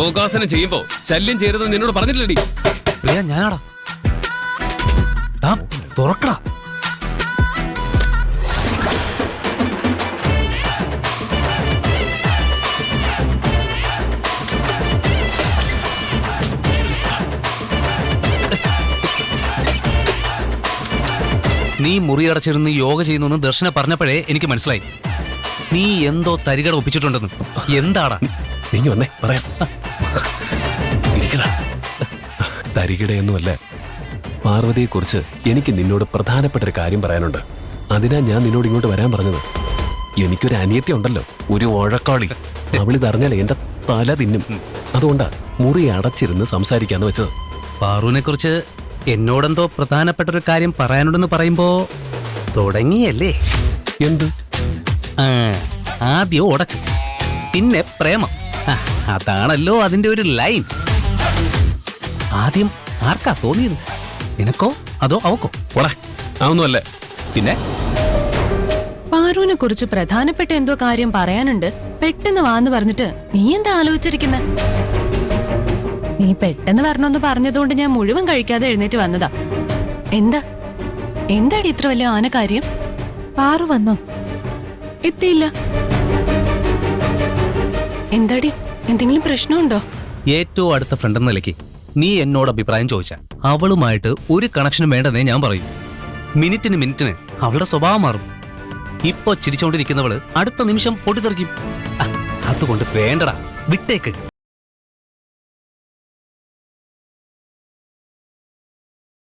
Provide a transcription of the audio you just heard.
യോഗാസനം ചെയ്യുമ്പോ ശല്യം ചെയ്യരുതെന്ന് നിന്നോട് പറഞ്ഞിട്ടില്ലടി. പ്രിയ ഞാനാടാ. തുറക്കടാ. നീ മുറി അടച്ചിരുന്ന് യോഗ ചെയ്യുന്നു ദർശന പറഞ്ഞപ്പോഴേ എനിക്ക് മനസ്സിലായി. നീ എന്തോ തരികട ഒപ്പിച്ചിട്ടുണ്ടെന്ന്. എന്താടാ? നീ വന്നേ പറയാം. തരികിടയൊന്നുമല്ല, പാർവതിയെക്കുറിച്ച് എനിക്ക് നിന്നോട് പ്രധാനപ്പെട്ട ഒരു കാര്യം പറയാനുണ്ട്. അതിനാ ഞാൻ നിന്നോട് ഇങ്ങോട്ട് വരാൻ പറഞ്ഞത്. എനിക്കൊരു അനിയത്തി ഉണ്ടല്ലോ, ഒരു ഉഴക്കാളി. അവളിതറിഞ്ഞാൽ എന്റെ തല തിന്നും. അതുകൊണ്ടാ മുറി അടച്ചിരുന്ന് സംസാരിക്കാന്ന് വെച്ചത്. പാറുവിനെ കുറിച്ച് എന്നോടെന്തോ പ്രധാനപ്പെട്ട ഒരു കാര്യം പറയാനുണ്ടെന്ന് പറയുമ്പോ തുടങ്ങിയല്ലേ? എന്ത്? ആദ്യം ഉടക്ക്, പിന്നെ പ്രേമം. അതാണല്ലോ അതിന്റെ ഒരു ലൈൻ. ആദ്യം ആർക്കാ തോന്നിയത്? നിനക്കോ അതോ അവക്കോ? അതൊന്നുമല്ല. പിന്നെ പാറുവിനെ കുറിച്ച് പ്രധാനപ്പെട്ട എന്തോ കാര്യം പറയാനുണ്ട്, പെട്ടെന്ന് വാന്ന് പറഞ്ഞിട്ട് നീ എന്താ ആലോചിച്ചിരിക്കുന്നെ? നീ പെട്ടെന്ന് വരണമെന്ന് പറഞ്ഞതുകൊണ്ട് ഞാൻ മുഴുവൻ കഴിക്കാതെ എഴുന്നേറ്റ് വന്നതാ. എന്താടി ഇത്ര വലിയ ആന കാര്യം? പാറു വന്നോ? എത്തിയില്ല. എന്താടി, എന്തെങ്കിലും പ്രശ്നമുണ്ടോ? ഏറ്റവും അടുത്ത ഫ്രണ്ട് എന്ന നിലയ്ക്ക് നീ എന്നോട് അഭിപ്രായം ചോദിച്ച അവളുമായിട്ട് ഒരു കണക്ഷനും വേണ്ടെന്നേ ഞാൻ പറയൂ. മിനിറ്റിന് മിനിറ്റിന് അവളുടെ സ്വഭാവം മാറും. ഇപ്പൊ ചിരിച്ചോണ്ടിരിക്കുന്നവള് അടുത്ത നിമിഷം പൊട്ടിത്തെറിക്കും. അതുകൊണ്ട് വേണ്ടടാ, വിട്ടേക്ക്.